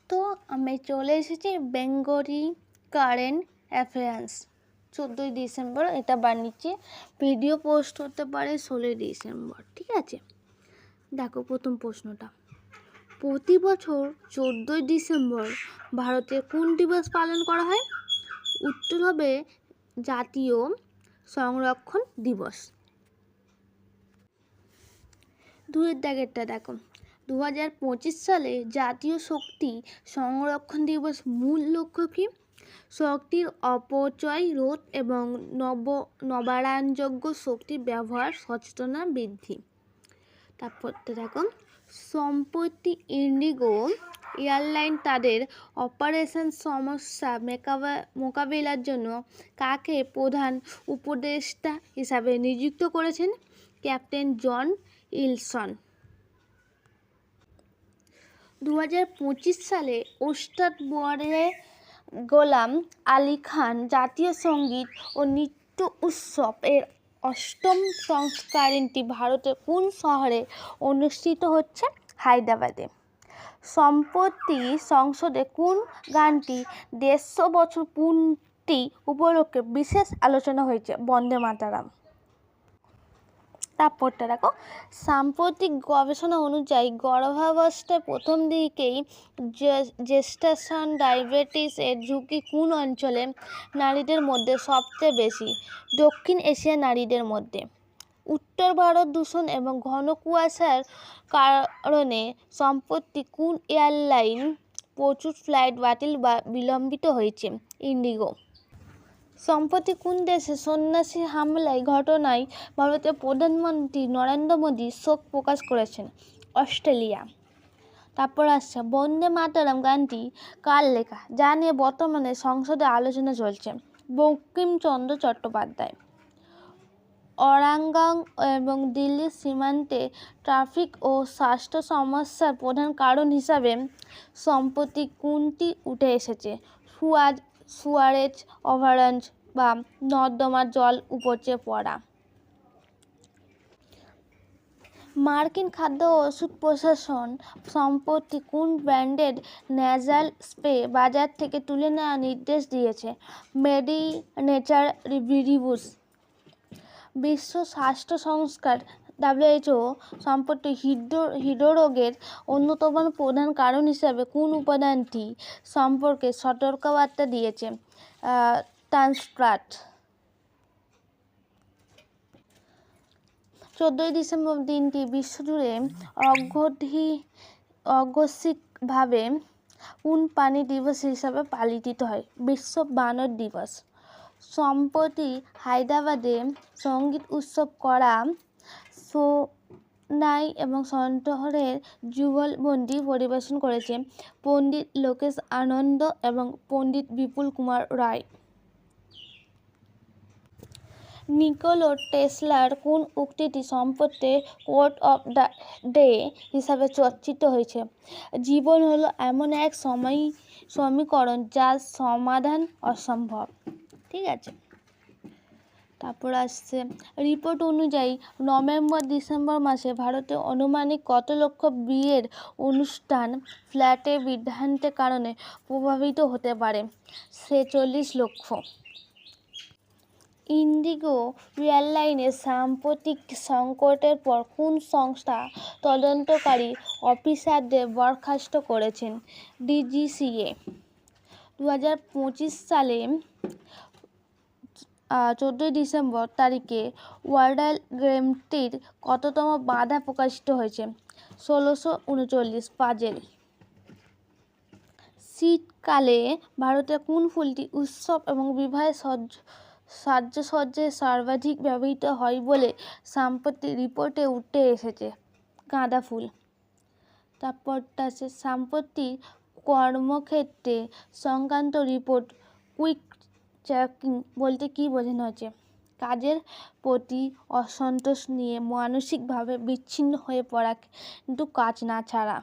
তো আমি চলে এসেছি বেঙ্গলি কারেন্ট অ্যাফেয়ার্স 14ই ডিসেম্বর। এটা বানিয়েছি, ভিডিও পোস্ট হতে পারে 16ই ডিসেম্বর। ঠিক আছে, দেখো প্রথম প্রশ্নটা, প্রতি বছর 14ই ডিসেম্বর ভারতে কোন দিবস পালন করা হয়? উত্তর হবে জাতীয় সংরক্ষণ দিবস। দুয়ের দাগেরটা দেখো, 2025 সালে জাতীয় শক্তি সংরক্ষণ দিবস মূল লক্ষ্য কী? শক্তির অপচয় রোধ এবং নবায়নযোগ্য শক্তির ব্যবহার সচেতনতা বৃদ্ধি। তারপরটা দেখো, সম্প্রতি ইন্ডিগো এয়ারলাইন তাদের অপারেশন সমস্যা মোকাবিলার জন্য কাকে প্রধান উপদেষ্টা হিসাবে নিযুক্ত করেছেন? ক্যাপ্টেন জন ইলসন। 2025 সালে ওস্তাদ বোয়ারে গোলাম আলী খান জাতীয় সঙ্গীত ও নৃত্য উৎসব এর 8ম সংস্করণটি ভারতের কোন শহরে অনুষ্ঠিত হচ্ছে? হায়দ্রাবাদে। সম্প্রতি সংসদে কোন গানটি 150 বছর পূর্তি উপলক্ষে বিশেষ আলোচনা হয়েছে? বন্দে মাতরম। তারপরটা দেখো, সাম্প্রতিক গবেষণা অনুযায়ী গর্ভাবস্থায় প্রথম দিকেই জেস্টেশন ডায়াবেটিস এর ঝুঁকি কোন অঞ্চলে নারীদের মধ্যে সবচেয়ে বেশি? দক্ষিণ এশিয়ার নারীদের মধ্যে। উত্তর ভারত দূষণ এবং ঘন কুয়াশার কারণে সম্প্রতি কোন এয়ারলাইন প্রচুর ফ্লাইট বাতিল বা বিলম্বিত হয়েছে? ইন্ডিগো। সম্প্রতি কোন দেশে সন্ত্রাসী হামলার ঘটনায় ভারতের প্রধানমন্ত্রী নরেন্দ্র মোদী শোক প্রকাশ করেছেন? অস্ট্রেলিয়া। তারপর আসছে, বন্দে মাতরম গানটি কার লেখা, যা নিয়ে বর্তমানে সংসদে আলোচনা চলছে? বঙ্কিমচন্দ্র চট্টোপাধ্যায়। ওরাঙ্গাং এবং দিল্লির সীমান্তে ট্রাফিক ও স্বাস্থ্য সমস্যার প্রধান কারণ হিসাবে সম্প্রতি কোনটি উঠে এসেছে? সুয়ারেজ ওভাররান বা নর্দমার জল উপচে পড়া। মার্কিন খাদ্য ও ওষুধ প্রশাসন সম্প্রতি কোন ব্র্যান্ডের ন্যাজাল স্প্রে বাজার থেকে তুলে নেওয়ার নির্দেশ দিয়েছে? Nature reviews. বিশ্ব স্বাস্থ্য সংস্থা WHO সম্প্রতি হৃদরোগের অন্যতম প্রধান কারণ হিসাবে কোন উপাদানটি সম্পর্কে সতর্কবার্তা দিয়েছে? ট্রান্সফ্যাট। 14ই ডিসেম্বর দিনটি বিশ্বজুড়ে ঐতিহাসিকভাবে কোন প্রাণী দিবস হিসাবে পালিত হয়? বিশ্ব বানর দিবস। সম্প্রতি হায়দ্রাবাদে সঙ্গীত উৎসব করা সোনাই এবং সন্তোষের যুগলবন্দি পরিবেশন করেছে পণ্ডিত লোকেশ আনন্দ এবং পণ্ডিত বিপুল কুমার রায়। নিকোলা টেসলার কোন উক্তিটি সম্প্রতি কোট অফ দ্য ডে হিসাবে চর্চিত হয়েছে? জীবন হলো এমন এক সমীকরণ যার সমাধান অসম্ভব। ঠিক আছে, তারপর আসছে, রিপোর্ট অনুযায়ী নভেম্বর ডিসেম্বর মাসে ভারতে আনুমানিক কত লক্ষ বিয়ের অনুষ্ঠান ফ্ল্যাটের বিভ্রান্তির কারণে প্রভাবিত হতে পারে? 46 লক্ষ। ইন্ডিগো এয়ারলাইনের সাম্প্রতিক সংকটের পর কোন সংস্থা তদন্তকারী অফিসারদের বরখাস্ত করেছেন? DGCA। 2025 সালে 14ই ডিসেম্বর তারিখে ওয়ার্ল্ড গ্র্যান্ড-প্রির কততম বাধা প্রকাশিত হয়েছে? 1639 পাজেল। শীতকালে ভারতে কোন ফুলটি উৎসব এবং বিবাহের সাজসজ্জায় সর্বাধিক ব্যবহৃত হয় বলে সাম্প্রতিক রিপোর্টে উঠে এসেছে? গাঁদা ফুল। তারপরটা আছে, সাম্প্রতিক কর্মক্ষেত্রে সংক্রান্ত রিপোর্ট কুইট চেকিং বলতে কী বোঝানো হয়েছে? কাজের প্রতি অসন্তোষ নিয়ে মানসিকভাবে বিচ্ছিন্ন হয়ে পড়া কিন্তু কাজ না ছাড়া।